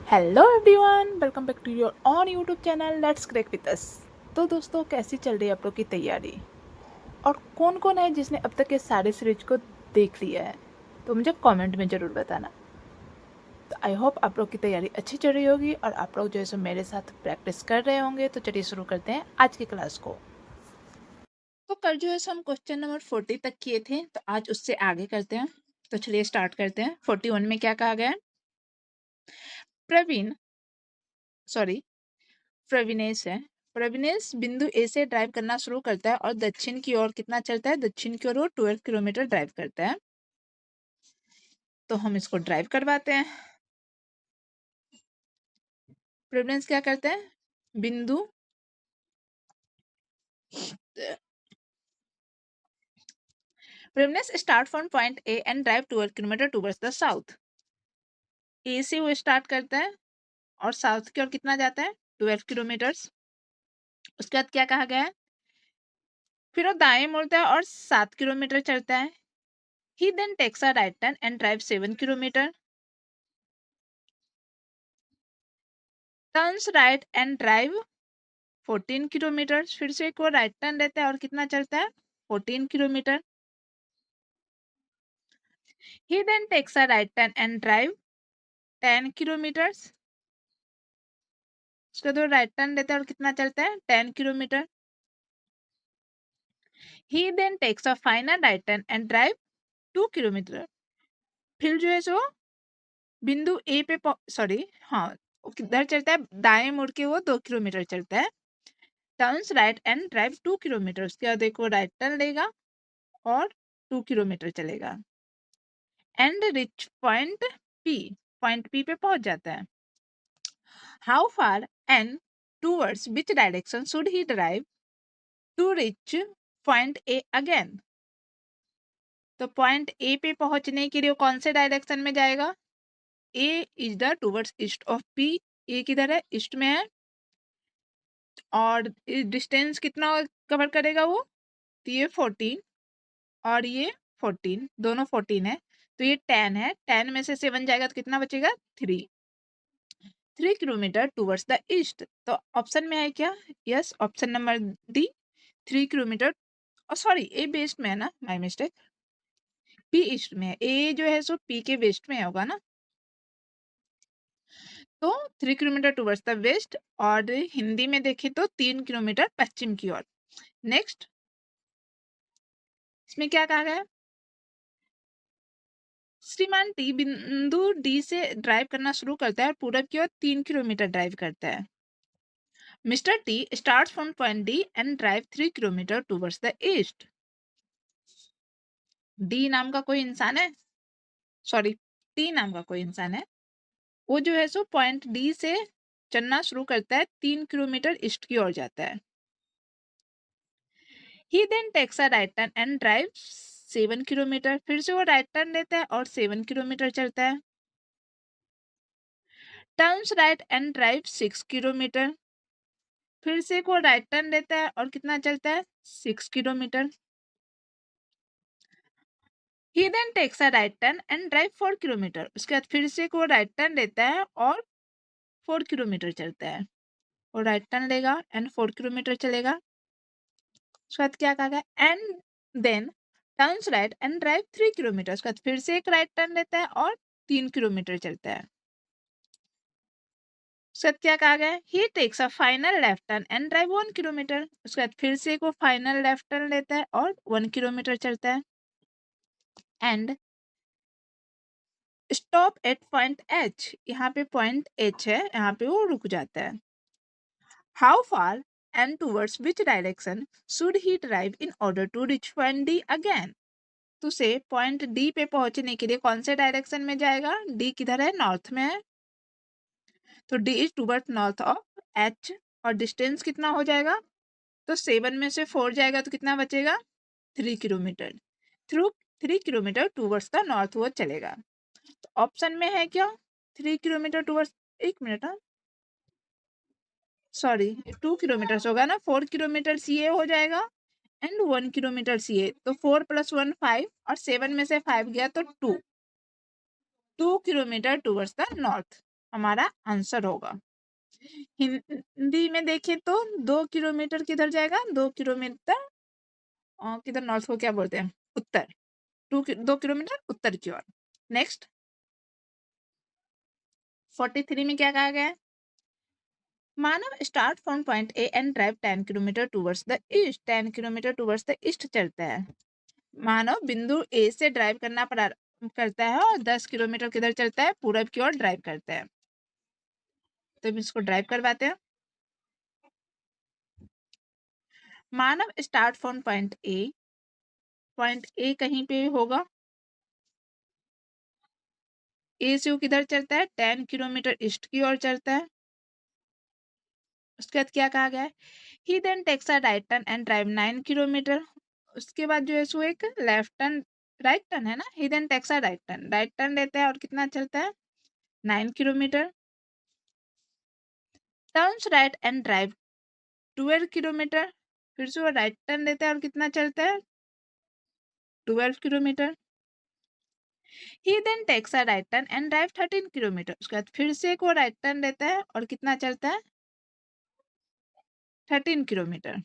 Hello everyone, welcome back to your own YouTube channel let's crack with us. तो दोस्तों, कैसी चल रही है आप लोग की तैयारी? और कौन कौन है जिसने अब तक ये सारे सीरीज को देख लिया है? तो मुझे कमेंट में ज़रूर बताना। तो आई होप आप लोग की तैयारी अच्छी चल रही होगी और आप लोग जो है सो मेरे साथ प्रैक्टिस कर रहे होंगे। तो चलिए शुरू करते हैं आज की क्लास को। तो कल जो है सो हम क्वेश्चन नंबर 40 तक किए थे, तो आज उससे आगे करते हैं। तो चलिए स्टार्ट करते हैं। 41 में क्या कहा गया है? प्रवीण सॉरी प्रविनेश है। प्रविनेश बिंदु ए से ड्राइव करना शुरू करता है और दक्षिण की ओर कितना चलता है? दक्षिण की ओर वो 12 किलोमीटर ड्राइव करता है। तो हम इसको ड्राइव करवाते हैं। प्रविनेश क्या करते हैं? बिंदु प्रविनेश start from point A and drive 12 kilometre towards the south. A से वो स्टार्ट करता है और साउथ की ओर कितना जाता है? 12 किलोमीटर्स। उसके बाद क्या कहा गया है? फिर वो दाएं मुड़ता है और 7 किलोमीटर चलता है। He then takes a right turn and drive 7 kilometre. Turns right and drive 14 kilometre. फिर से एक और राइट टर्न लेता है और कितना चलता है? 14 kilometre. He then takes a right turn and drive 10 kilometres. उसके बाद राइट टर्न लेता है और कितना चलता है? 10 kilometre. He then takes a final right turn and drive 2 kilometre. फिर जो है सो बिंदु ए पे सॉरी हाँ किधर चलता है? दाएं मुड़ के वो 2 किलोमीटर चलता है। Turns right and drive 2 kilometre. उसके बाद देखो राइट टर्न लेगा और 2 किलोमीटर चलेगा and reach point P. Point P पे पहुंच जाता है। How far and towards which direction should he drive to reach point A again? तो पॉइंट ए पे पहुंचने के लिए वो कौन से डायरेक्शन में जाएगा? A is the towards east of P. A किधर है? ईस्ट में है। और डिस्टेंस कितना कवर करेगा वो? तो ये 14 और ये 14, दोनों 14 है। तो ये 10 है। 10 में से 7 जाएगा तो कितना बचेगा? 3 किलोमीटर टूवर्ड्स द ईस्ट। तो ऑप्शन में है क्या? Yes, option number D, 3 kilometre. Sorry, A west में है ना, माय मिस्टेक। पी ईस्ट में है। ए जो है सो पी के वेस्ट में होगा ना। तो 3 किलोमीटर टूवर्ड्स द वेस्ट। और हिंदी में देखें तो 3 किलोमीटर पश्चिम की ओर। नेक्स्ट, इसमें क्या कहा गया है? श्रीमान टी बिंदु डी से ड्राइव करना शुरू करता है और पूरब की ओर 3 किलोमीटर ड्राइव करता है। Mister T start from point D and drive 3 kilometre towards the east. D नाम का कोई इंसान है, सॉरी टी नाम का कोई इंसान है। वो जो है सो पॉइंट डी से चलना शुरू करता है, 3 किलोमीटर ईस्ट की ओर जाता है। He then takes a right turn and drive 7 kilometre. फिर से वो राइट टर्न लेता है और 7 किलोमीटर चलता है। Turns right and drive 6 kilometre. फिर से वो राइट टर्न लेता है और कितना चलता है? 6 kilometre. He then takes a right turn and drive 4 kilometre. उसके बाद फिर से वो राइट टर्न लेता है और 4 किलोमीटर चलता है। और राइट टर्न लेगा एंड 4 किलोमीटर चलेगा। उसके बाद क्या कहा गया? And then turns right and drive 3 kilometre. उसके बाद फिर से एक राइट टर्न लेता है और 3 किलोमीटर चलता है। उसके बाद क्या कहा गया? He takes a final left turn and drive 1 kilometre. उसके बाद फिर से वो फाइनल लेफ्ट टर्न लेता है और 1 किलोमीटर चलता है and stop at point H. यहाँ पे पॉइंट एच है, यहाँ पे वो रुक जाता है। How far and towards which direction should he drive in order to reach point D again? तो से पॉइंट डी पे पहुंचने के लिए कौन से डायरेक्शन में जाएगा? डी किधर है? नॉर्थ में है। तो D is toward north of H. और डिस्टेंस कितना हो जाएगा? तो 7 में से 4 जाएगा तो कितना बचेगा? 3 kilometre. Through 3 kilometre towards the north वो चलेगा। तो ऑप्शन में है क्या? 3 किलोमीटर टूवर्ड्स, 1 मिनट, हाँ सॉरी 2 किलोमीटर होगा ना। 4 किलोमीटर ये हो जाएगा एंड 1 किलोमीटर ये। तो 4 + 1 5 और 7 में से 5 गया तो 2 किलोमीटर टूवर्ड्स द नॉर्थ। हमारा आंसर होगा। हिंदी में देखें तो 2 किलोमीटर किधर जाएगा, 2 किलोमीटर किधर, नॉर्थ को क्या बोलते हैं, उत्तर। 2 किलोमीटर उत्तर की ओर। नेक्स्ट 43 में क्या कहा गया है, Manav start from point A and drive 10 kilometre towards the east. 10 kilometre towards the east चलता है। मानव बिंदु ए से ड्राइव करना प्रारंभ करता है और 10 किलोमीटर किधर चलता है, पूरब की ओर ड्राइव करता है। तो अब इसको ड्राइव करवाते हैं। मानव स्टार्ट फ्रॉम पॉइंट ए कहीं पे होगा, ए से वो किधर चलता है, 10 किलोमीटर ईस्ट की ओर चलता है। उसके बाद क्या कहा गया है, he then takes a right turn and drive 9 kilometre. उसके बाद जो है सो एक लेफ्ट टर्न, राइट टर्न है ना, he then takes a right turn लेता है और कितना चलता है, 9 kilometre. Turns right and drive 12 kilometre. फिर से वो राइट टर्न लेता है और कितना चलता है, 12 kilometre. He then takes a right turn and drive 13 kilometre. उसके बाद फिर से एक वो राइट टर्न लेता है और कितना चलता है, 13 किलोमीटर।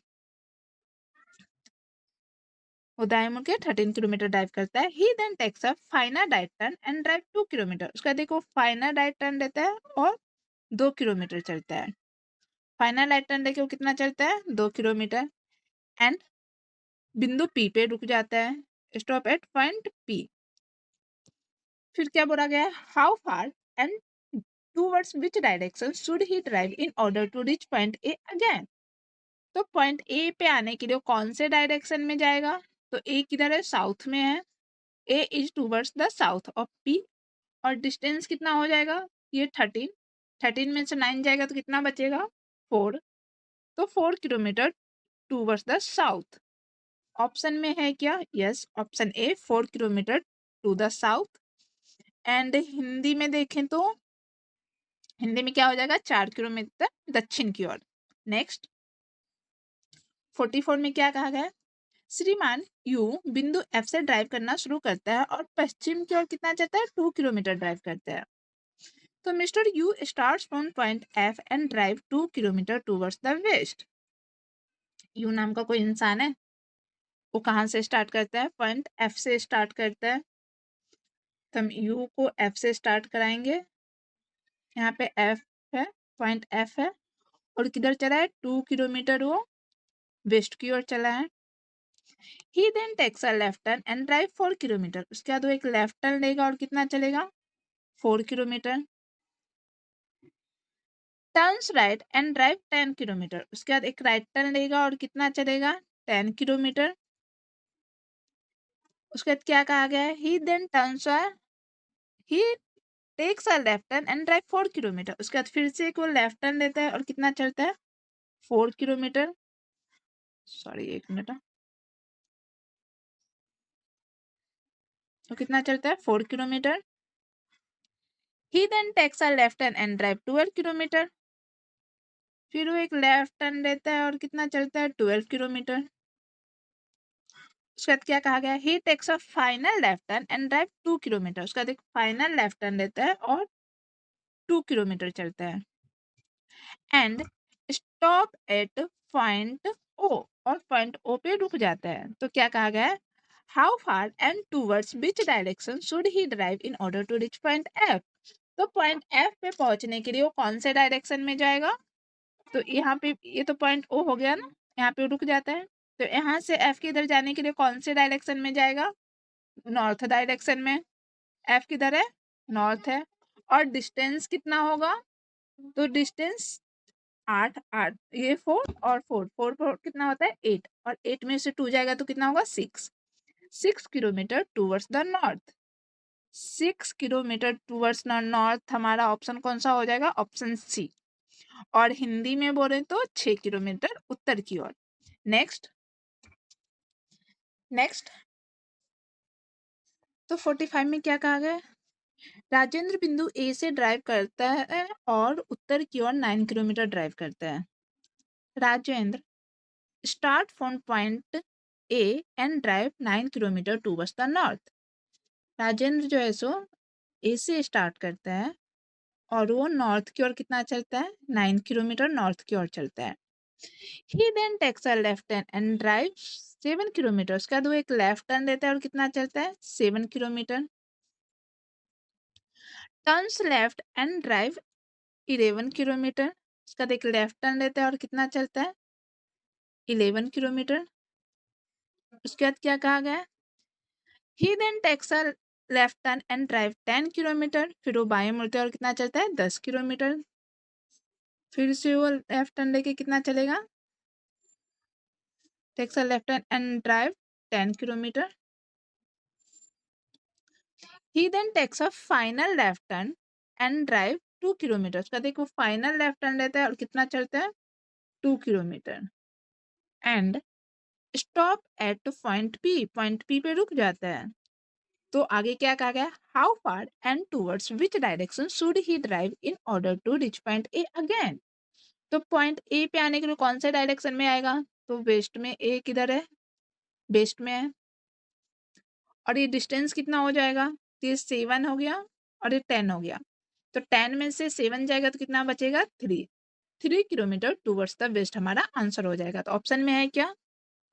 वो दाएं मुड़ के 13 किलोमीटर ड्राइव करता है। He then takes a final right turn and drive 2 kilometre. उसका देखो फाइनल राइट टर्न लेता है और 2 किलोमीटर चलता है। फाइनल राइट टर्न लेके वो कितना चलता है, 2 किलोमीटर। एंड बिंदु पी पे रुक जाता है, स्टॉप एट पॉइंट पी। फिर क्या बोला गया है, how far and towards which direction should he drive in order to reach point A again. तो पॉइंट ए पे आने के लिए कौन से डायरेक्शन में जाएगा, तो ए किधर है, साउथ में है। A is towards the south of P. और डिस्टेंस कितना हो जाएगा, ये 13 में से 9 जाएगा तो कितना बचेगा, 4। तो 4 kilometre towards the south. Option में है क्या, yes, option A 4 kilometre to the south. And Hindi में देखें तो हिंदी में क्या हो जाएगा, 4 किलोमीटर दक्षिण की ओर। नेक्स्ट 44 में क्या कहा गया है, श्रीमान यू बिंदु एफ से ड्राइव करना शुरू करता है और पश्चिम की ओर कितना चलता है, 2 किलोमीटर ड्राइव करता है। तो mister U starts from point F and drive 2 kilometre towards the west. U नाम का कोई इंसान है, वो कहाँ से स्टार्ट करता है, पॉइंट एफ से स्टार्ट करता है। तो हम यू को एफ से स्टार्ट कराएंगे। यहाँ पे एफ है, पॉइंट एफ है, और किधर चला है, 2 किलोमीटर वो वेस्ट की ओर चला है। He then takes a left turn and drive 4 kilometre. उसके बाद वो एक लेफ्ट टर्न लेगा और कितना चलेगा, 4 kilometre. Turns right and drive 10 kilometre. उसके बाद एक राइट टर्न लेगा और कितना चलेगा, 10 किलोमीटर। उसके बाद क्या कहा गया है, he then turns he takes a left turn and drive 4 kilometre. उसके बाद फिर से एक वो लेफ्ट टर्न लेता है और कितना चलता है, 4 किलोमीटर। सॉरी, एक मिनट। तो कितना चलता है, 4 kilometre. He then takes a left turn and drive 12 kilometre. फिर वो एक लेफ्ट टर्न लेता है और कितना चलता है, 12 किलोमीटर। उसके बाद क्या कहा गया, he takes a final left turn and drive 2 kilometre. उसका देख फाइनल लेफ्ट टर्न लेता है और 2 किलोमीटर चलता है। And stop at point O, और पॉइंट ओ पे रुक जाता है। तो क्या कहा गया है, how far and towards which direction should he drive in order to reach point F. तो पॉइंट एफ पे पहुंचने के लिए वो कौन से डायरेक्शन में जाएगा, तो यहाँ पे ये तो पॉइंट ओ हो गया ना, यहाँ पे रुक जाता है। तो यहाँ से एफ के इधर जाने के लिए कौन से डायरेक्शन में जाएगा, नॉर्थ डायरेक्शन में। एफ किधर है, नॉर्थ है। और डिस्टेंस कितना होगा, तो डिस्टेंस 8 ये 4 और 4 कितना होता है, 8, और 8 में से 2 जाएगा तो कितना होगा, 6 kilometre towards the north. 6 kilometre towards the north हमारा ऑप्शन कौन सा हो जाएगा, ऑप्शन सी। और हिंदी में बोले तो 6 किलोमीटर उत्तर की ओर। नेक्स्ट तो 45 में क्या कहा गया, राजेंद्र बिंदु ए से ड्राइव करता है और उत्तर की ओर 9 किलोमीटर ड्राइव करता है। Rajendra start from point A and drive 9 kilometre towards the north. Rajendra जो है सो ए से स्टार्ट करता है और वो नॉर्थ की ओर कितना चलता है, 9 किलोमीटर नॉर्थ की ओर चलता है। He then takes a left turn and drive 7 kilometre. उसके बाद वो एक लेफ्ट टर्न लेता है और कितना चलता है, 7 kilometre. Turns left and drive 11 kilometre. उसका एक लेफ्ट टर्न लेता है और कितना चलता है, 11 किलोमीटर। उसके बाद क्या कहा गया है, he then takes a left turn and drive 10 kilometre. फिर वो बाएं मुड़ते हैं और कितना चलता है, 10 किलोमीटर। फिर से वो लेफ्ट टर्न लेके कितना चलेगा, takes a left turn and drive 10 kilometre. He then takes a final left turn and drive 2 kilometre. उसका देखो फाइनल लेफ्ट टर्न लेता है और कितना चलता है, 2 kilometre. And stop at point P, point P पे रुक जाता है। तो आगे क्या कहा गया, how far and towards which direction should he drive in order to reach point A again. तो पॉइंट ए पे आने के लिए कौन से डायरेक्शन में आएगा, तो वेस्ट में, ए किधर है, वेस्ट में है। और ये डिस्टेंस कितना हो जाएगा, तो ये 7 हो गया और ये 10 हो गया। तो 10 में से 7 जाएगा तो कितना बचेगा, 3 किलोमीटर टूवर्ड्स द वेस्ट हमारा आंसर हो जाएगा। तो ऑप्शन में है क्या,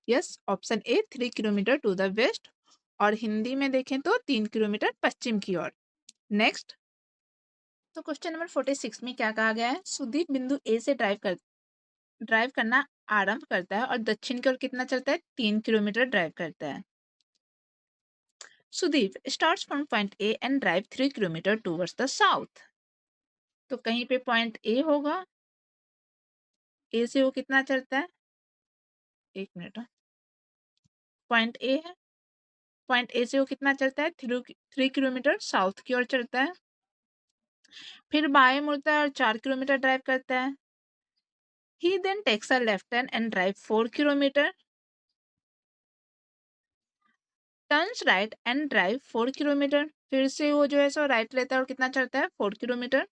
yes, option A 3 kilometre to the west. और हिंदी में देखें तो 3 किलोमीटर पश्चिम की ओर। नेक्स्ट, तो क्वेश्चन नंबर 46 में क्या कहा गया है, सुदीप बिंदु ए से ड्राइव करना आरंभ करता है और दक्षिण की ओर कितना चलता है, 3 किलोमीटर ड्राइव करता है। Sudeep starts from point A and drive 3 kilometre towards the south. तो कहीं पे पॉइंट ए होगा, ए से वो कितना चलता है, एक मिनट, पॉइंट ए है, पॉइंट ए से वो कितना चलता है, 3 किलोमीटर साउथ की ओर चलता है। फिर बाएं मुड़ता है और 4 किलोमीटर ड्राइव करता है। He then takes a left turn and drive 4 kilometre. Turns right and drive 4 kilometre. फिर से वो जो है सो राइट लेता है और कितना चलता है, 4 किलोमीटर।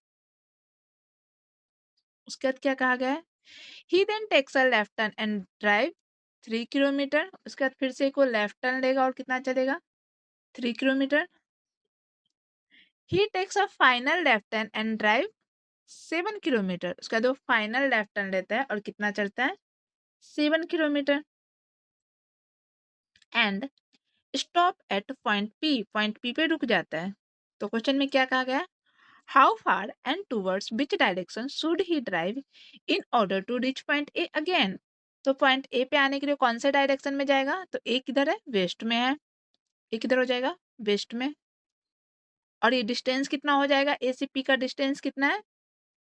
उसके बाद क्या कहा गया है, he then takes a left turn and drive 3 kilometre. उसके बाद फिर से एक वो लेफ्ट टर्न लेगा और कितना चलेगा, 3 kilometre. He takes a final left turn and drive 7 kilometre. उसके बाद वो फाइनल लेफ्ट टर्न लेता है और कितना चलता है, 7 kilometre. And stop at point P, point P पे रुक जाता है। तो क्वेश्चन में क्या कहा गया, how far and towards which direction should he drive in order to reach point A again. तो पॉइंट ए पे आने के लिए कौन से डायरेक्शन में जाएगा, तो ए किधर है, वेस्ट में है, ए किधर हो जाएगा, वेस्ट में। और ये डिस्टेंस कितना हो जाएगा, ए से पी का डिस्टेंस कितना है,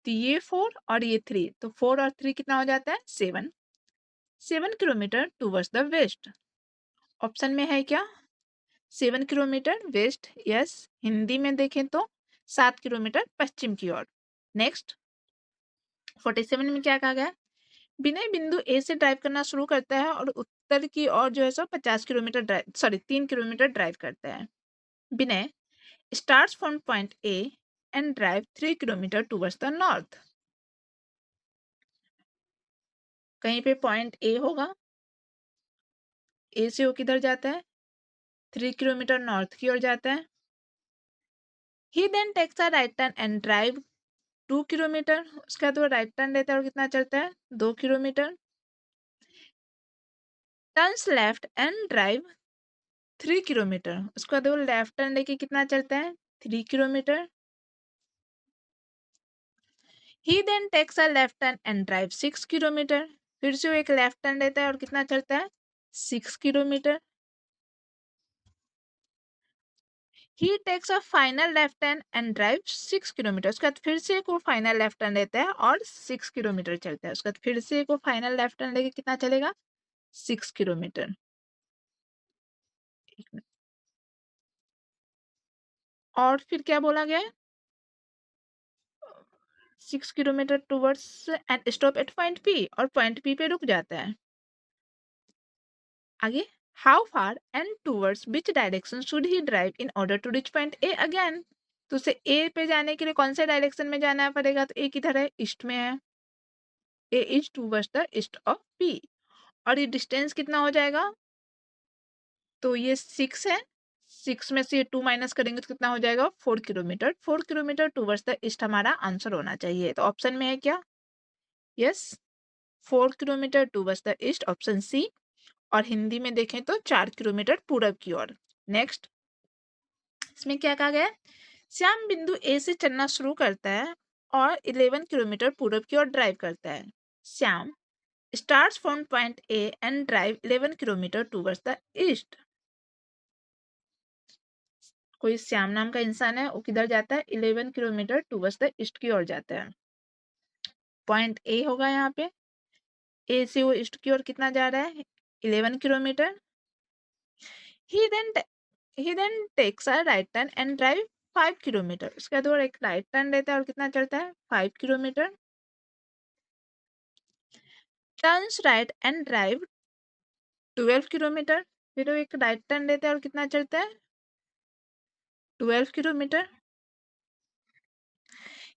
तो ये 4 और ये 3, तो 4 और 3 कितना हो जाता है, 7 kilometre towards the west. Option में है क्या, 7 किलोमीटर वेस्ट, यस। हिंदी में देखें तो 7 किलोमीटर पश्चिम की ओर। नेक्स्ट, 47 में क्या कहा गया, विनय बिंदु ए से ड्राइव करना शुरू करता है और उत्तर की ओर जो है सो 50 kilometre drive, sorry 3 kilometre drive करता है। Vinay starts from point A and drive 3 kilometre towards the north. कहीं पे पॉइंट ए होगा, ए से वो किधर जाता है, 3 किलोमीटर नॉर्थ की ओर जाता है। He then takes a right turn and drive 2 kilometre. उसके बाद वो राइट टर्न लेता है और कितना चलता है, 2 kilometre. Turns left and drive 3 kilometre. उसके बाद वो लेफ्ट टर्न लेके कितना चलता है, 3 kilometre. He then takes a left turn and drive 6 kilometre. फिर से वो एक लेफ्ट टर्न लेता है और कितना चलता है, 6 kilometre. He takes a final left turn and drive 6 kilometre. उसके बाद फिर से एक वो फाइनल लेफ्ट टर्न लेता है और 6 किलोमीटर चलता है। उसके बाद फिर से एक वो फाइनल लेफ्ट टर्न लेके कितना चलेगा, 6 किलोमीटर। और फिर क्या बोला गया है, 6 kilometre towards and stop at point P, और पॉइंट पी पे रुक जाता है। आगे, how far and towards which direction should he drive in order to reach point A again. तो उसे ए पे जाने के लिए कौन से डायरेक्शन में जाना पड़ेगा, तो ए किधर है, ईस्ट में है, A is towards the east of P. और ये डिस्टेंस कितना हो जाएगा, तो ये 6 है, 6 में से ये 2 माइनस करेंगे तो कितना हो जाएगा 4 kilometre. 4 kilometre towards the east हमारा आंसर होना चाहिए। तो ऑप्शन में है क्या? Yes, 4 kilometre towards the east, option C. और हिंदी में देखें तो 4 किलोमीटर पूरब की ओर। नेक्स्ट, इसमें क्या कहा गया है? श्याम बिंदु ए से चलना शुरू करता है और 11 किलोमीटर पूरब की ओर ड्राइव करता है। Shyam starts from point A and drive 11 kilometer towards the east. कोई श्याम नाम का इंसान है, वो किधर जाता है? 11 किलोमीटर टूवर्ड्स द ईस्ट की ओर जाता है। पॉइंट ए होगा यहाँ पे, ए से वो ईस्ट की ओर कितना जा रहा है? 11 kilometre. He then he then takes a right turn and drive 5 kilometre. उसके बाद वो एक राइट टर्न लेता है और कितना चलता है? 5 kilometre. Turns right and drive 12 kilometre. फिर वो एक राइट टर्न लेता है और कितना चलता है? 12 kilometre.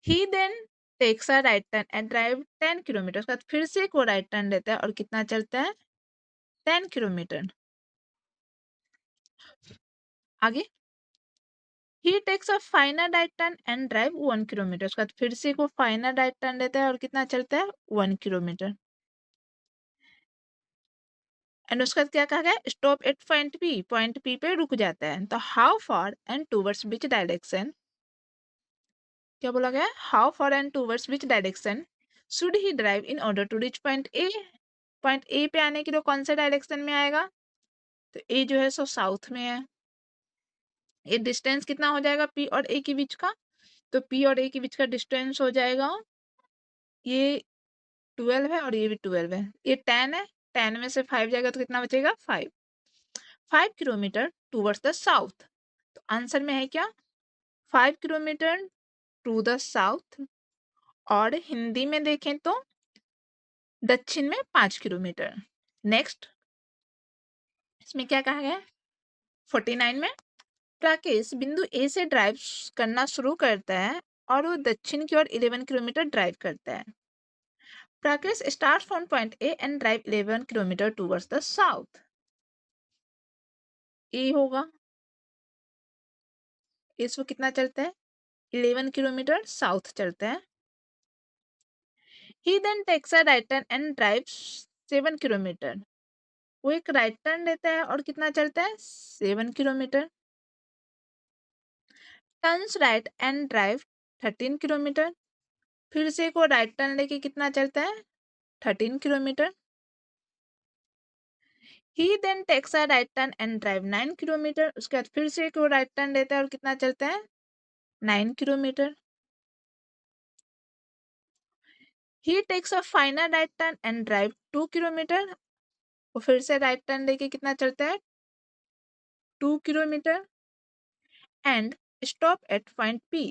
He then takes a right turn and drive 10 kilometre. उसके बाद फिर से एक वो राइट टर्न लेता है और कितना चलता है? 10 किलोमीटर। आगे, he takes a final right turn and drive 1 kilometre. उसके बाद फिर से एक वो फाइनल राइट टर्न लेता है और कितना चलता है? 1 किलोमीटर। एंड उसके बाद क्या कहा गया? Stop at point P. Point P पे रुक जाता है। तो how far and towards which direction? क्या बोला गया? How far and towards which direction should he drive in order to reach point A? Point A पे आने के लिए कौन से डायरेक्शन में आएगा? तो ए जो है सो साउथ में है। ये डिस्टेंस कितना हो जाएगा पी और ए के बीच का? तो पी और ए के बीच का डिस्टेंस हो जाएगा, ये 12 है और ये भी 12 है, ये 10 है। 10 में से 5 जाएगा तो कितना बचेगा? 5। 5 किलोमीटर टूवर्ड्स द साउथ। तो आंसर में है क्या? 5 किलोमीटर टू द साउथ। और हिंदी में देखें तो दक्षिण में 5 किलोमीटर। नेक्स्ट, इसमें क्या कहा गया है? 49 में, राकेश बिंदु ए से ड्राइव करना शुरू करता है और वो दक्षिण की ओर 11 किलोमीटर ड्राइव करता है। Rakesh start from point A and drive 11 kilometre towards the south. A होगा। इसको कितना चलता है? 11 किलोमीटर साउथ चलता है। He then takes a right turn and drive 7 kilometre. वो एक राइट टर्न लेता है और कितना चलता है? 7 kilometre. Turns right and drive 13 kilometre. फिर से को राइट टर्न लेके कितना चलता है? 13 kilometre. He then takes a right turn and drive 9 kilometre. उसके बाद फिर से को राइट टर्न लेता है और कितना चलता है? 9 kilometre. He takes a final right turn and drive 2 kilometre. वो फिर से राइट टर्न लेके कितना चलता है? 2 kilometre. And stop at point P.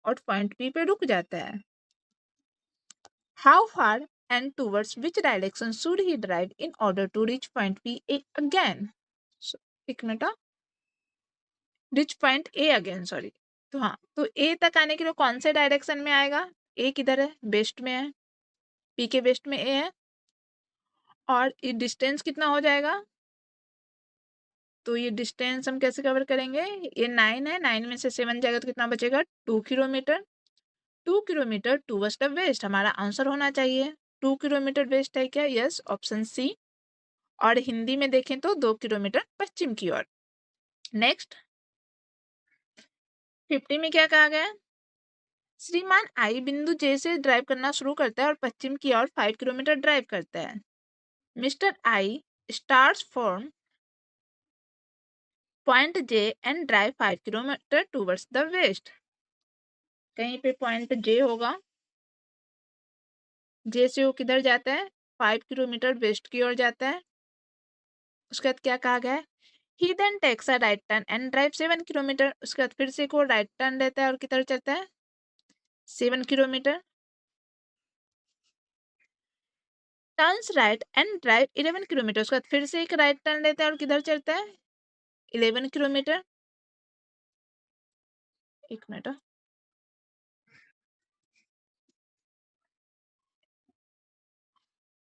और पॉइंट पी पे रुक जाता है। How far and towards which direction should he drive in order to reach point P again? एक मिनट, reach point A again, sorry. तो हाँ, तो ए तक आने के लिए कौन से डायरेक्शन में आएगा? ए किधर है? वेस्ट में है। पी के वेस्ट में ए है। और ये डिस्टेंस कितना हो जाएगा? तो ये डिस्टेंस हम कैसे कवर करेंगे? ये 9 है, 9 में से 7 जाएगा तो कितना बचेगा? 2 kilometre. 2 kilometre towards the west हमारा आंसर होना चाहिए। 2 किलोमीटर वेस्ट है क्या? Yes, option C. और हिंदी में देखें तो 2 किलोमीटर पश्चिम की ओर। नेक्स्ट, 50 में क्या कहा गया? श्रीमान आई बिंदु जे से ड्राइव करना शुरू करता है और पश्चिम की ओर 5 किलोमीटर ड्राइव करता है। Mister I starts from point J and drive 5 kilometre towards the west. कहीं पे पॉइंट जे होगा। जे से वो किधर जाता है? 5 किलोमीटर वेस्ट की ओर जाता है। उसके बाद क्या कहा गया है? He then takes a right turn and drive 7 kilometre. उसके बाद फिर से एक वो राइट टर्न लेता है और किधर चलता है? 7 kilometre. Turns right and drive 11 kilometre. उसके बाद फिर से एक राइट टर्न लेता है और किधर चलता है? 11 किलोमीटर। एक मिनट,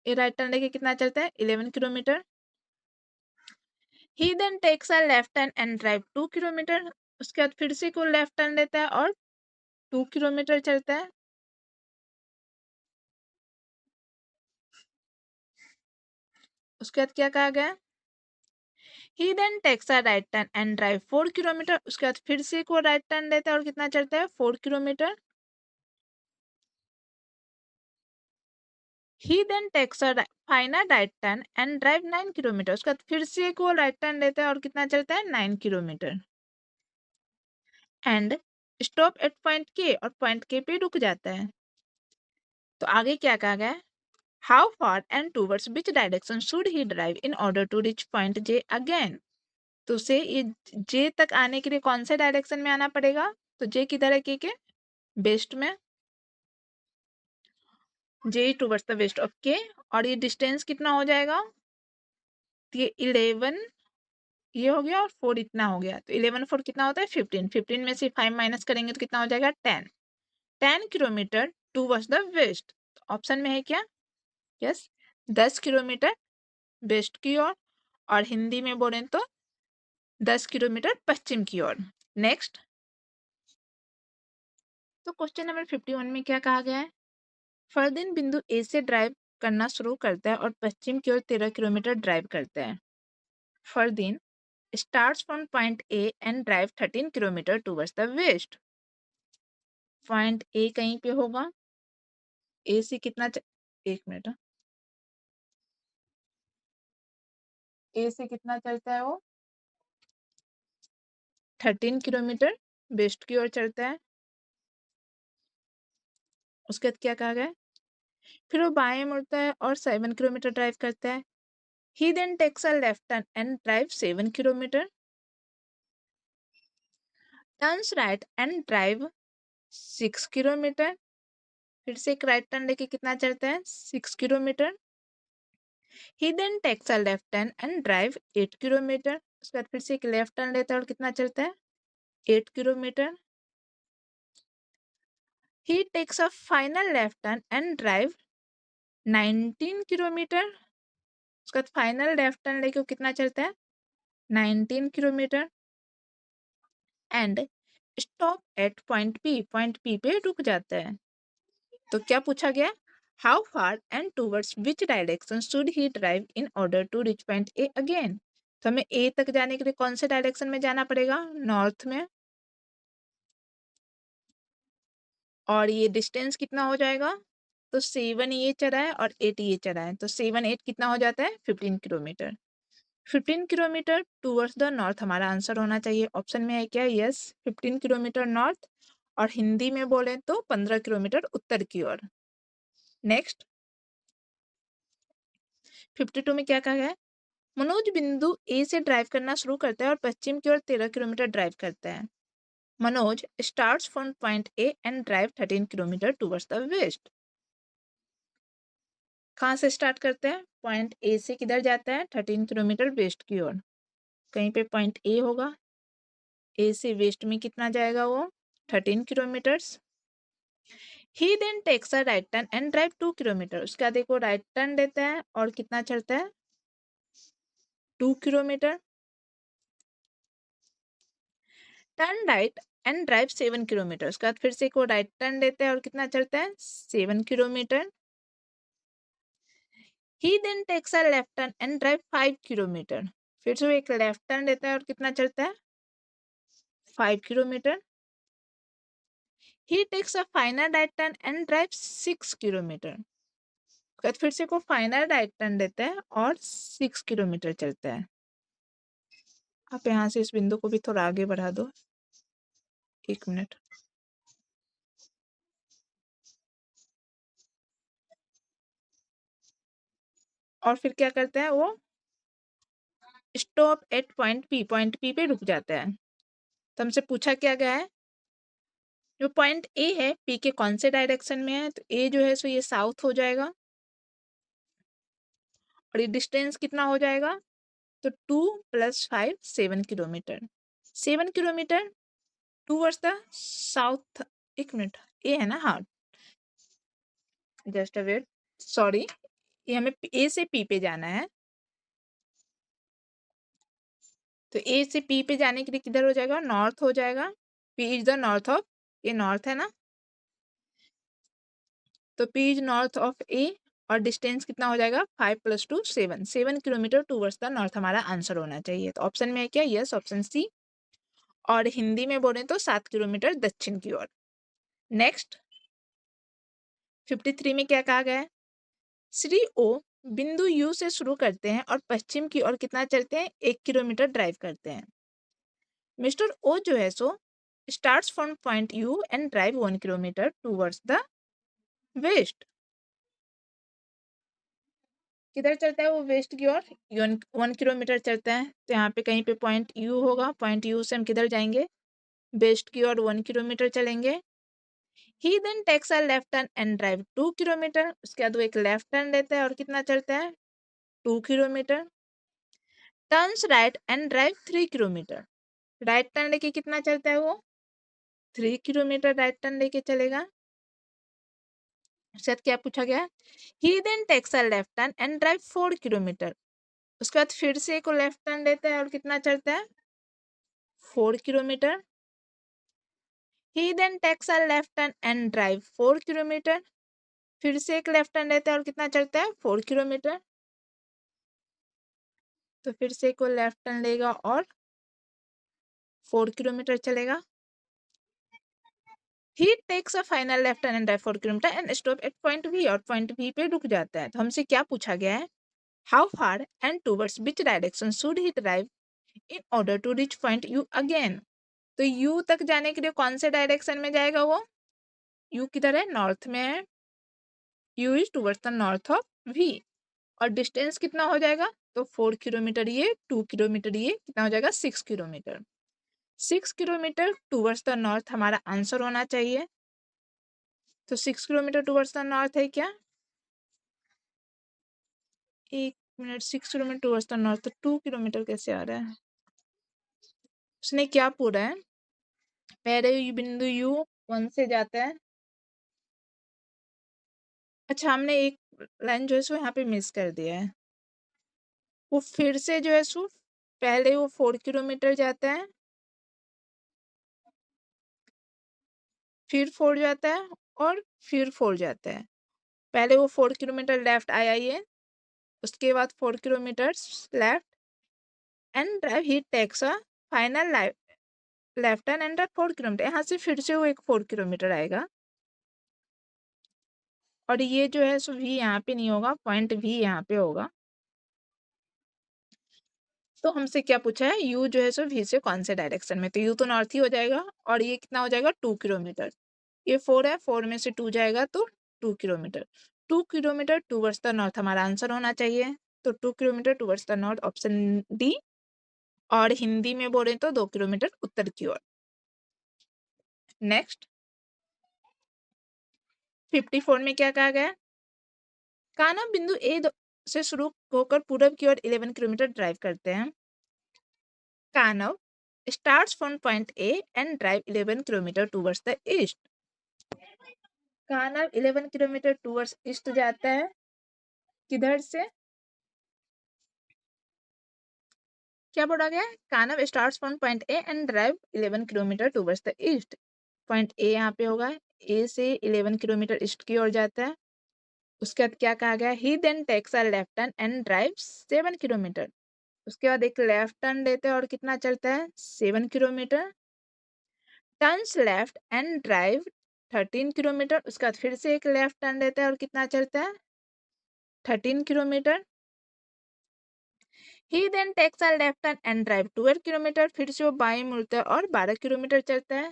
ये राइट टर्न लेके कितना चलता है? 11 kilometre. He then takes a left turn and drive 2 kilometre. उसके बाद फिर से को लेफ्ट टर्न लेता है और 2 किलोमीटर चलता है। उसके बाद क्या कहा गया? He then takes a right turn and drive 4 kilometre. उसके बाद फिर से को राइट टर्न लेता है और कितना चलता है? 4 kilometre. He then takes a final right turn and drive 9 kilometre. उसके बाद फिर से को राइट टर्न लेता है और कितना चलता है? 9 kilometre. And stop at point के, और पॉइंट के पे रुक जाता है। तो आगे क्या कहा गया है? How far and towards which direction should he drive in order to reach point J again. तो उसे ये जे तक आने के लिए कौन से डायरेक्शन में आना पड़ेगा? तो जे किधर है? के वेस्ट में, जे टूवर्ड्स द वेस्ट ऑफ के। और ये डिस्टेंस कितना हो जाएगा? तो ये 11 ये हो गया और 4 इतना हो गया। तो 11 4 कितना होता है? 15। 15 में से 5 माइनस करेंगे तो कितना हो जाएगा? 10। 10 kilometre towards the west. Option में है क्या? यस, 10 किलोमीटर वेस्ट की ओर, और हिंदी में बोले तो 10 किलोमीटर पश्चिम की ओर। नेक्स्ट, तो क्वेश्चन नंबर 51 में क्या कहा गया है? फरदीन बिंदु ए से ड्राइव करना शुरू करता है और पश्चिम की ओर 13 किलोमीटर ड्राइव करता है। Fardeen starts from point A and drive 13 kilometre towards the west। Point A कहीं पे होगा। ए से कितना एक मिनट, ए से कितना चलता है वो? 13 किलोमीटर वेस्ट की ओर चलता है। उसके बाद क्या कहा गया? फिर वो बाएं मुड़ता है और 7 किलोमीटर ड्राइव करता है। He then takes a left turn and drive 7 kilometre, turns right and drive 6 kilometre. फिर से एक राइट टर्न लेके कितना चलता है? 6 kilometre. He then takes a left turn and drive 8 kilometre. उसके बाद फिर से एक लेफ्ट टर्न लेता है और कितना चलता है? 8 kilometre. He takes a final left turn and drive 19 kilometre. उसके बाद फाइनल लेफ्ट टर्न लेके वो कितना चलता है? 19 kilometre. And stop at point P, point P पे रुक जाता है। तो क्या पूछा गया? How far and towards which direction should he drive in order to reach point A again. तो हमें ए तक जाने के लिए कौन से डायरेक्शन में जाना पड़ेगा? नॉर्थ में। और ये डिस्टेंस कितना हो जाएगा? तो 7 ये चला है और 8 ये चला है, तो 7 8 कितना हो जाता है? 15 kilometre. 15 kilometre towards the north हमारा आंसर होना चाहिए। ऑप्शन में है क्या? यस, 15 किलोमीटर नॉर्थ, और हिंदी में बोले तो 15 किलोमीटर उत्तर की ओर। नेक्स्ट, 52 में क्या कहा गया है? मनोज बिंदु ए से ड्राइव करना शुरू करता है और पश्चिम की ओर 13 किलोमीटर ड्राइव करता है। Manoj starts from point A and drive 13 kilometre towards the west. कहाँ से स्टार्ट करते हैं? पॉइंट ए से किधर जाता है? 13 किलोमीटर वेस्ट की ओर। कहीं पे पॉइंट ए होगा। ए से वेस्ट में कितना जाएगा वो? 13 kilometres. He then takes a right turn and drive 2 kilometre. उसके बाद देखो राइट टर्न लेता है और कितना चलता है? 2 kilometre. Turn right and drive 7 kilometre. उसके बाद फिर से को राइट टर्न लेता है और कितना चलता है? 7 kilometre. He then takes a left turn and drive 5 kilometre. फिर से वो एक लेफ्ट टर्न लेता है और कितना चलता है? 5 kilometre. He takes a final right turn and drive 6 kilometre. फिर से को फाइनल राइट टर्न लेता है और 6 किलोमीटर चलता है। आप यहाँ से इस बिंदु को भी थोड़ा आगे बढ़ा दो, 1 मिनट। और फिर क्या करता है वो? Stop at point P, point P पे रुक जाता है। तो हमसे पूछा क्या गया है? जो पॉइंट ए है पी के कौन से डायरेक्शन में है? तो ए जो है सो ये साउथ हो जाएगा, और ये डिस्टेंस कितना हो जाएगा? तो 2 + 5 7 kilometre. 7 kilometre towards the south. 1 मिनट, ए है ना? हाँ, जस्ट अ वेट, सॉरी, ये हमें ए से पी पे जाना है। तो ए से पी पे जाने के लिए किधर हो जाएगा, नॉर्थ हो जाएगा। P is the north of, ये नॉर्थ है ना, तो पी इज नॉर्थ ऑफ ए और डिस्टेंस कितना हो जाएगा 5 + 2 7, 7 किलोमीटर टूवर्ड्स द नॉर्थ हमारा आंसर होना चाहिए। तो ऑप्शन में है क्या, यस ऑप्शन सी। और हिंदी में बोले तो 7 किलोमीटर दक्षिण की ओर। नेक्स्ट 53 में क्या कहा गया है, श्री ओ बिंदु यू से शुरू करते हैं और पश्चिम की ओर कितना चलते हैं, 1 किलोमीटर ड्राइव करते हैं। मिस्टर ओ जो है सो starts from point U and drive 1 kilometre towards the west. किधर चलता है वो, वेस्ट की ओर, 1 किलोमीटर चलता है। तो यहाँ पे कहीं पे पॉइंट यू होगा, पॉइंट यू से हम किधर जाएंगे, वेस्ट की ओर 1 किलोमीटर चलेंगे। He then takes a left turn and drive 2 kilometre, उसके बाद वो एक लेफ्ट टर्न लेता है और कितना चलता है, 2 kilometre. Turns right and drive 3 kilometre, right turn लेके कितना चलता है वो, 3 किलोमीटर राइट टर्न लेके चलेगा। शायद क्या पूछा गया, he then takes a left turn and drive 4 kilometre, उसके बाद फिर से एक लेफ्ट टर्न लेता है और कितना चलता है, 4 kilometre. He then takes a left turn and drive 4 kilometre, फिर से एक लेफ्ट टर्न लेता है और कितना चलता है, 4 किलोमीटर। तो फिर से एक लेफ्ट टर्न लेगा और 4 किलोमीटर चलेगा। He takes a final left turn and drive 4 kilometre and stop at point V, और पॉइंट वी पे रुक जाता है। तो हमसे क्या पूछा गया है, how far and towards which direction should he drive in order to reach point U again. तो यू तक जाने के लिए कौन से डायरेक्शन में जाएगा वो, यू किधर है, नॉर्थ में है, U is towards the north of V. और डिस्टेंस कितना हो जाएगा, तो 4 किलोमीटर ये, 2 किलोमीटर ये, कितना हो जाएगा 6 kilometre. 6 kilometre towards the north हमारा आंसर होना चाहिए। तो 6 किलोमीटर टूवर्ड्स द नॉर्थ है क्या, 1 minute, 6 kilometre towards the north, तो 2 किलोमीटर कैसे आ रहा है, उसने क्या पूरा है, पहले बिंदु यू 1 से जाता है। अच्छा हमने एक लाइन जो है सो यहाँ पे मिस कर दिया है, वो फिर से जो है सो पहले वो 4 किलोमीटर जाता है, फिर 4 जाता है और फिर 4 जाता है। पहले वो 4 किलोमीटर लेफ्ट आया ये, उसके बाद 4 kilometre left and drive he takes a final left turn and 4 kilometre, यहाँ से फिर से वो एक 4 किलोमीटर आएगा। और ये जो है सो वी यहाँ पे नहीं होगा, पॉइंट वी यहाँ पे होगा। तो हमसे क्या पूछा है, यू जो है सो वी से कौन से डायरेक्शन में, तो यू तो नॉर्थ ही हो जाएगा। और ये कितना हो जाएगा, 2 किलोमीटर, ये 4 है, 4 में से 2 जाएगा तो 2 kilometre. 2 kilometre towards the north हमारा आंसर होना चाहिए। तो 2 kilometre towards the north, option D. और हिंदी में बोले तो 2 किलोमीटर उत्तर की ओर। नेक्स्ट 54 में क्या कहा गया, कान्हा बिंदु ए से शुरू होकर पूरब की ओर 11 किलोमीटर ड्राइव करते हैं। Kanha starts from point A and drive 11 kilometer towards the east. Kanha 11 kilometre towards east जाता है, किधर से, क्या बोला गया, Kanha starts from point A and drive 11 kilometre towards the east. Point A यहाँ पे होगा, ए से 11 किलोमीटर ईस्ट की ओर जाता है। उसके बाद क्या कहा गया, he then takes a left turn and drive 7 kilometre, उसके बाद एक लेफ्ट टर्न लेते हैं और कितना चलता है, 7 kilometre. Turns left and drive 13 kilometre, उसके बाद फिर से एक लेफ्ट टर्न लेता है और कितना चलता है, 13 kilometre. He then takes a left turn and drive 12 kilometre, फिर से वो बाएं मुड़ता है और 12 किलोमीटर चलता है।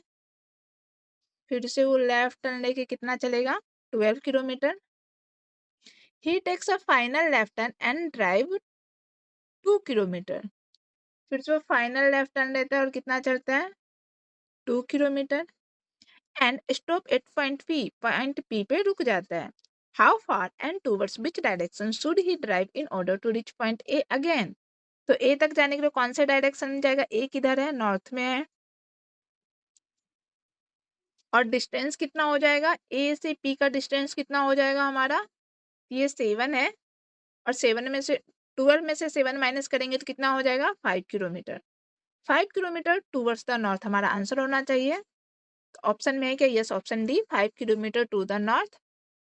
फिर से वो लेफ्ट टर्न लेके कितना चलेगा, 12 kilometre. He takes a final left turn and drive 2 kilometre, फिर से वो फाइनल लेफ्ट टर्न लेता है और कितना चलता है, 2 kilometre. And stop at point P, point P पे रुक जाता है। How far and towards which direction should he drive in order to reach point A again. तो ए तक जाने के लिए कौन से डायरेक्शन में जाएगा, ए किधर है, नॉर्थ में है। और डिस्टेंस कितना हो जाएगा, ए से पी का डिस्टेंस कितना हो जाएगा हमारा, ये 7 है, और 7 में से 12 में से 7 माइनस करेंगे तो कितना हो जाएगा, 5 kilometre. 5 kilometre towards the north हमारा आंसर होना चाहिए। ऑप्शन में है क्या? Yes, option D 5 kilometre to the north.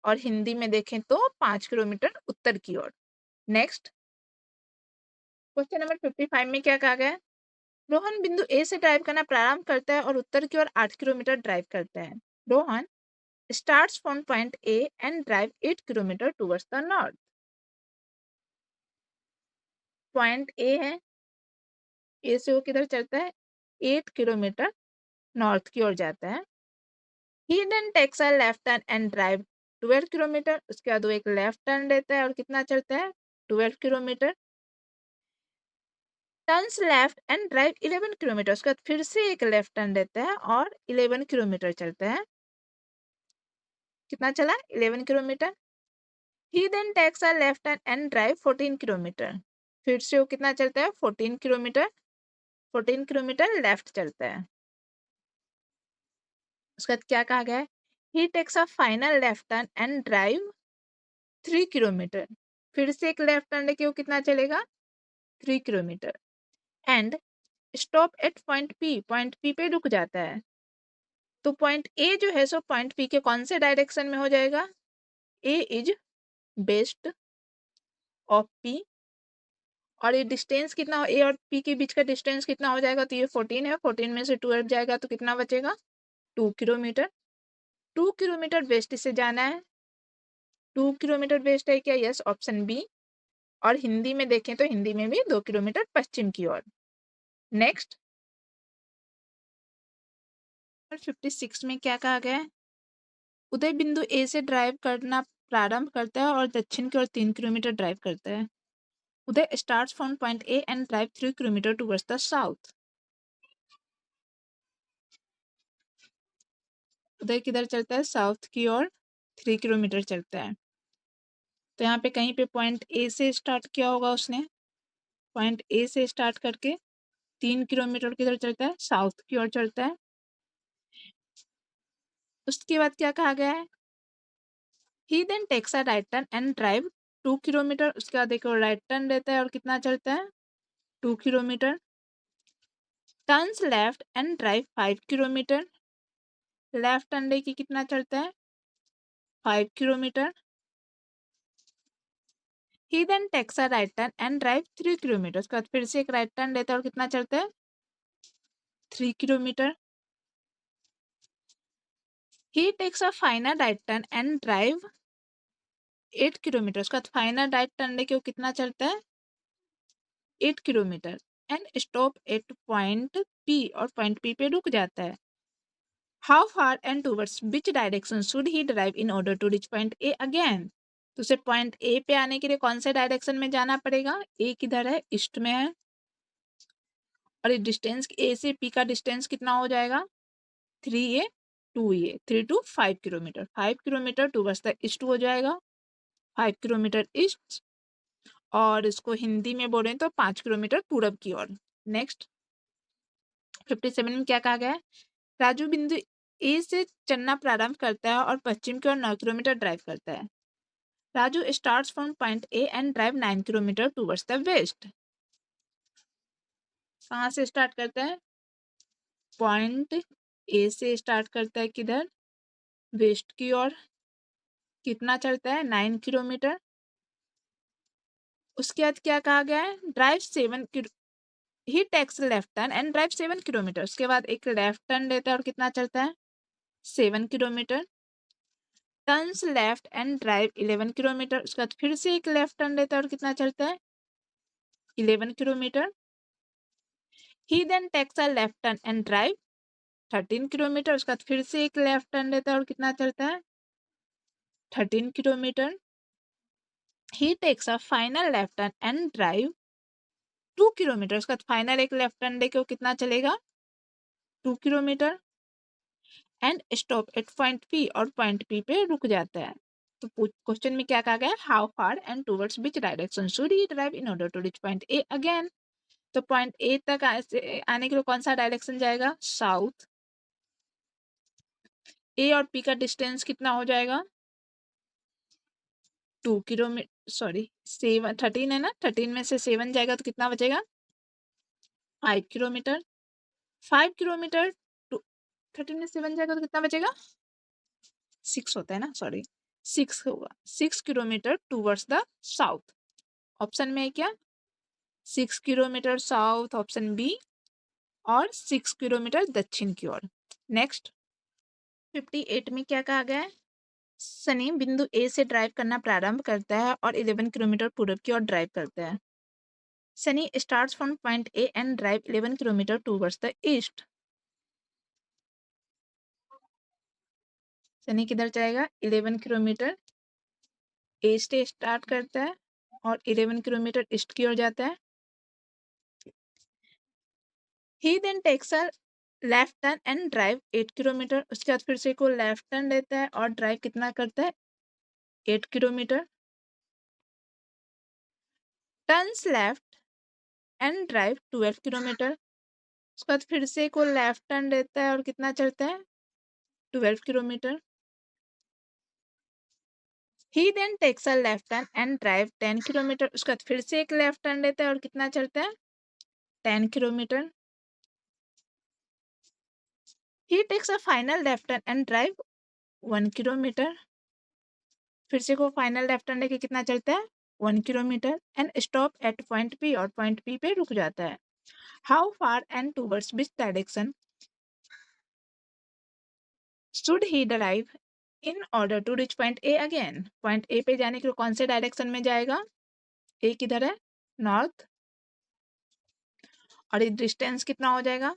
और हिंदी में देखें तो 5 किलोमीटर उत्तर की ओर। नेक्स्ट क्वेश्चन नंबर 55 में क्या कहा गया है? रोहन बिंदु ए से ड्राइव करना प्रारंभ करता है और उत्तर की ओर 8 किलोमीटर ड्राइव करता है। Rohan starts from point A and drive 8 kilometre towards the north. Point A है, ए से वो किधर चलता है? 8 किलोमीटर नॉर्थ की ओर जाता है। He then takes a left turn and drive 12 kilometre. उसके बाद वो एक लेफ्ट टर्न लेता है और कितना चलता है? 12 kilometre. Turns left and drive 11 kilometre. उसके बाद फिर से एक लेफ्ट टर्न लेता है और 11 किलोमीटर चलता है। कितना चला? 11 kilometre. He then takes a left turn and drive 14 kilometre. फिर से वो कितना चलता है? 14 किलोमीटर। 14 किलोमीटर लेफ्ट चलता है। उसके बाद क्या कहा गया है? He takes a final left turn and drive 3 kilometre. फिर से एक लेफ्ट टर्न लेके वो कितना चलेगा? 3 kilometre. And stop at point P. Point P पे रुक जाता है। तो पॉइंट ए जो है सो पॉइंट पी के कौन से डायरेक्शन में हो जाएगा? A is best of P. और ये डिस्टेंस कितना, ए और पी के बीच का डिस्टेंस कितना हो जाएगा? तो ये 14 है, 14 में से 2 हट जाएगा तो कितना बचेगा? 2 किलोमीटर। 2 किलोमीटर वेस्ट से जाना है। 2 किलोमीटर वेस्ट है क्या? Yes, option B. और हिंदी में देखें तो हिंदी में भी 2 किलोमीटर पश्चिम की ओर। नेक्स्ट 56 में क्या कहा गया है? उदय बिंदु ए से ड्राइव करना प्रारंभ करता है और दक्षिण की ओर 3 किलोमीटर ड्राइव करता है। Uday starts from point A and drive 3 kilometre towards the south. Uday किधर चलता है? साउथ की ओर 3 किलोमीटर चलता है। तो यहाँ पे कहीं पे पॉइंट ए से स्टार्ट किया होगा उसने। पॉइंट ए से स्टार्ट करके 3 किलोमीटर किधर चलता है? साउथ की ओर चलता है। उसके बाद क्या कहा गया है? He then takes a right turn and drive 2 kilometre. उसके बाद एक राइट टर्न लेता है और कितना चलता है? 2 kilometre. Turns left and drive 5 kilometre. Left turn लेके कितना चलता है? 5 kilometre. He then takes a right turn and drive 3 kilometre. उसके बाद फिर से एक राइट टर्न लेता है और कितना चलता है? 3 kilometre. He takes a final right turn and drive 8 kilometre. उसके बाद फाइनल राइट टर्न लेके वो कितना चलता है? 8 kilometre. And stop at point P. और पॉइंट पी पे रुक जाता है। How far and towards which direction should he drive in order to reach point A again. तो उसे पॉइंट ए पे आने के लिए कौन से डायरेक्शन में जाना पड़ेगा? ए किधर है? ईस्ट में है। और ये डिस्टेंस ए से पी का डिस्टेंस कितना हो जाएगा? 3a 2a 3 to 5 kilometre. 5 kilometre towards the east हो जाएगा। 5 किलोमीटर ईस्ट। और इसको हिंदी में बोलें तो 5 किलोमीटर पूरब की ओर। नेक्स्ट 57 में क्या कहा गया है? राजू बिंदु ए से चलना प्रारंभ करता है और पश्चिम की ओर 9 किलोमीटर ड्राइव करता है। Raju starts from point A and drive 9 kilometre towards the west. कहाँ से स्टार्ट करता है? पॉइंट ए से स्टार्ट करता है किधर? वेस्ट की ओर। कितना चलता है? 9 किलोमीटर। उसके बाद क्या कहा गया है? Drive 7 he takes left turn and drive 7 kilometre. उसके बाद एक लेफ्ट टर्न लेता है और कितना चलता है? 7 kilometre. Turns left and drive 11 kilometre. उसके बाद फिर से एक लेफ्ट टर्न लेता है और कितना चलता है? 11 kilometre. He then takes a left turn and drive 13 kilometre. उसके बाद फिर से एक लेफ्ट टर्न लेता है और कितना चलता है? 13 kilometre. He takes a final left turn and drive 2 kilometre. उसके बाद फाइनल एक लेफ्ट टर्न लेके वो कितना चलेगा? 2 kilometre. And stop at point P. और पॉइंट पी पे रुक जाता है। तो क्वेश्चन में क्या कहा गया? How far and towards which direction should he drive in order to reach point A again. तो पॉइंट ए तक आने के लिए कौन सा डायरेक्शन जाएगा? साउथ। ए और पी का डिस्टेंस कितना हो जाएगा? 2 किलोमीटर, सॉरी 7 13 है ना, 13 में से 7 जाएगा तो कितना बचेगा? 5 किलोमीटर, 5 किलोमीटर टू 13 में 7 जाएगा तो कितना बचेगा? 6 होता है ना, सॉरी 6 होगा। 6 kilometre towards the south. Option में है क्या? 6 किलोमीटर साउथ, ऑप्शन बी, और 6 किलोमीटर दक्षिण की ओर। नेक्स्ट 58 में क्या कहा गया है? सनी बिंदु ए से ड्राइव करना प्रारंभ करता है और 11 किलोमीटर पूर्व की ओर ड्राइव करता है। Sunny starts from point A and drive 11 kilometre towards the east. Sunny किधर जाएगा? 11 किलोमीटर ए से स्टार्ट करता है और 11 किलोमीटर ईस्ट की ओर जाता है। He then takes a left turn and drive 8 kilometre. उसके बाद फिर से को लेफ्ट टर्न लेता है और ड्राइव कितना करता है? 8 kilometre. Turns left and drive 12 kilometre. उसके बाद फिर से को लेफ्ट टर्न लेता है और कितना चलता है? 12 kilometre. He then takes a left turn and drive 10 kilometre. उसके बाद फिर से एक लेफ्ट टर्न लेता है और कितना चलता है? 10 kilometre. He takes a final left turn and drive 1 kilometre. फिर से को फाइनल लेफ्ट टर्न लेके कितना चलता है? 1 kilometre and stop at point P, और पॉइंट पी पे रुक जाता है। How far and towards which direction should he drive in order to reach point A again? Point A पे जाने के लिए कौन से डायरेक्शन में जाएगा? ए किधर है? नॉर्थ। और ये डिस्टेंस कितना हो जाएगा?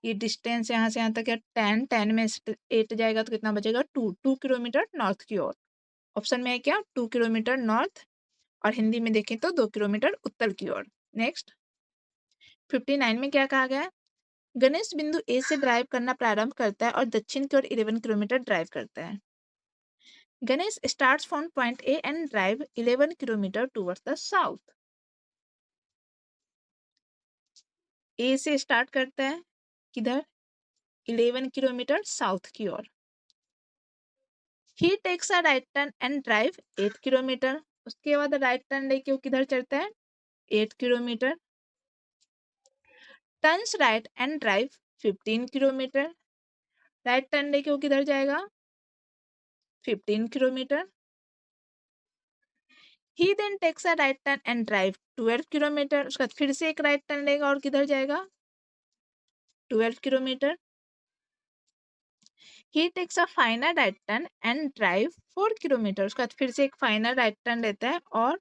ये डिस्टेंस यहाँ से यहाँ तक है 10, 10 में 8 जाएगा तो कितना बचेगा? 2 किलोमीटर नॉर्थ की ओर। ऑप्शन में है क्या? 2 किलोमीटर नॉर्थ, और हिंदी में देखें तो 2 किलोमीटर उत्तर की ओर। नेक्स्ट 59 में क्या कहा गया है? गणेश बिंदु ए से ड्राइव करना प्रारंभ करता है और दक्षिण की ओर 11 किलोमीटर ड्राइव करता है। Ganesh starts from point A and drive 11 kilometre towards the south. A से स्टार्ट करता है किधर? 11 किलोमीटर साउथ की ओर। He takes a right turn and drive 8 kilometre. उसके बाद राइट टर्न लेके वो किधर चलता है? 8 kilometre. Turns right and drive 15 kilometre. Right turn लेके वो किधर जाएगा? 15 kilometre. He then takes a right turn and drive 12 kilometre. उसके बाद फिर से एक राइट टर्न लेगा और किधर जाएगा? 12 kilometre. He takes a final right turn and drive 4 kilometre. उसके बाद फिर से एक फाइनल राइट टर्न लेता है और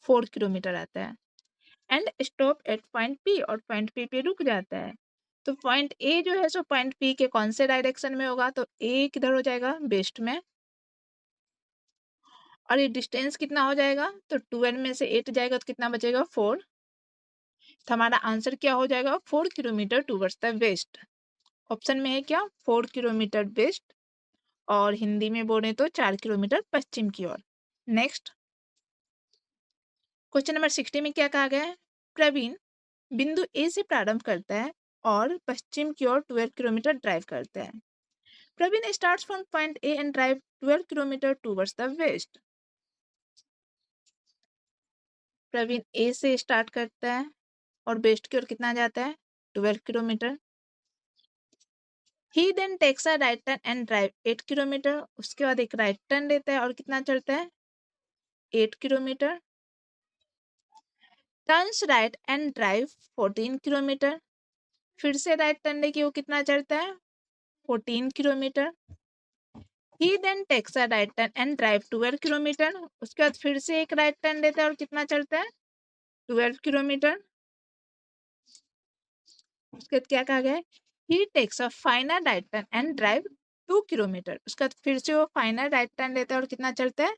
4 किलोमीटर आता है and stop at point P, और पॉइंट पी पे रुक जाता है। तो पॉइंट ए जो है सो पॉइंट पी के कौन से डायरेक्शन में होगा? तो ए किधर हो जाएगा? वेस्ट में। और ये डिस्टेंस कितना हो जाएगा? तो 12 में से 8 जाएगा तो कितना बचेगा? 4। तो हमारा आंसर क्या हो जाएगा? 4 kilometre towards the west. Option में है क्या? 4 किलोमीटर वेस्ट, और हिंदी में बोले तो 4 किलोमीटर पश्चिम की ओर। नेक्स्ट क्वेश्चन नंबर 60 में क्या कहा गया है? प्रवीण बिंदु ए से प्रारंभ करता है और पश्चिम की ओर 12 किलोमीटर ड्राइव करता है। Praveen starts from point A and drive 12 kilometre towards the west. Praveen A से स्टार्ट करता है और वेस्ट की ओर कितना जाता है? 12 kilometre. He then takes a right turn and drive 8 kilometre. उसके बाद एक राइट टर्न लेता है और कितना चलता है? 8 kilometre. Turns right and drive 14 kilometre. फिर से राइट टर्न लेके वो कितना चलता है? 14 kilometre. He then takes a right turn and drive 12 kilometre. उसके बाद फिर से एक राइट टर्न लेता है और कितना चलता है? 12 किलोमीटर। उसके बाद क्या कहा गया है? He takes a final right turn and drive 2 kilometre. उसके बाद फिर से वो फाइनल राइट टर्न लेता है और कितना चलता है?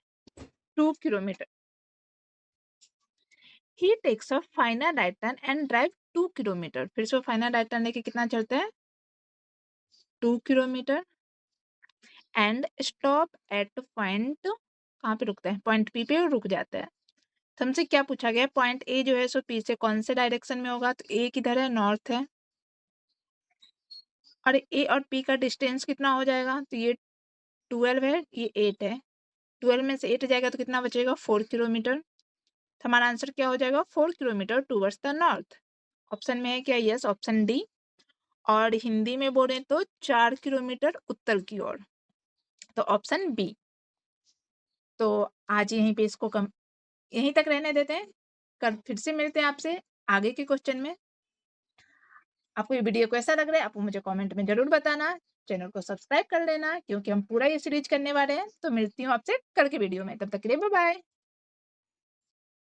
2 kilometre. He takes a final right turn and drive 2 kilometre. फिर से वो फाइनल राइट टर्न लेके कितना चलता है? 2 kilometre and stop at point, कहाँ पे रुकता है? पॉइंट पी पे रुक जाता है। तो हमसे क्या पूछा गया है? पॉइंट ए जो है सो पी से कौन से डायरेक्शन में होगा? तो ए किधर है? नॉर्थ है। और ए और पी का डिस्टेंस कितना हो जाएगा? तो ये 12 है, ये 8 है। 12 में से 8 जाएगा तो कितना बचेगा? 4 किलोमीटर। तो हमारा आंसर क्या हो जाएगा? 4 kilometre towards the north. Option में है क्या? Yes, option D. और हिंदी में बोले तो 4 किलोमीटर उत्तर की ओर, तो ऑप्शन बी। तो आज यहीं पे इसको यहीं तक रहने देते हैं। कल फिर से मिलते हैं आपसे आगे के क्वेश्चन में। आपको ये वीडियो कैसा लग रहा है, आपको मुझे कमेंट में ज़रूर बताना। चैनल को सब्सक्राइब कर लेना क्योंकि हम पूरा ये सीरीज़ करने वाले हैं। तो मिलती हूँ आपसे कल के वीडियो में, तब तक के लिए बाय-बाय।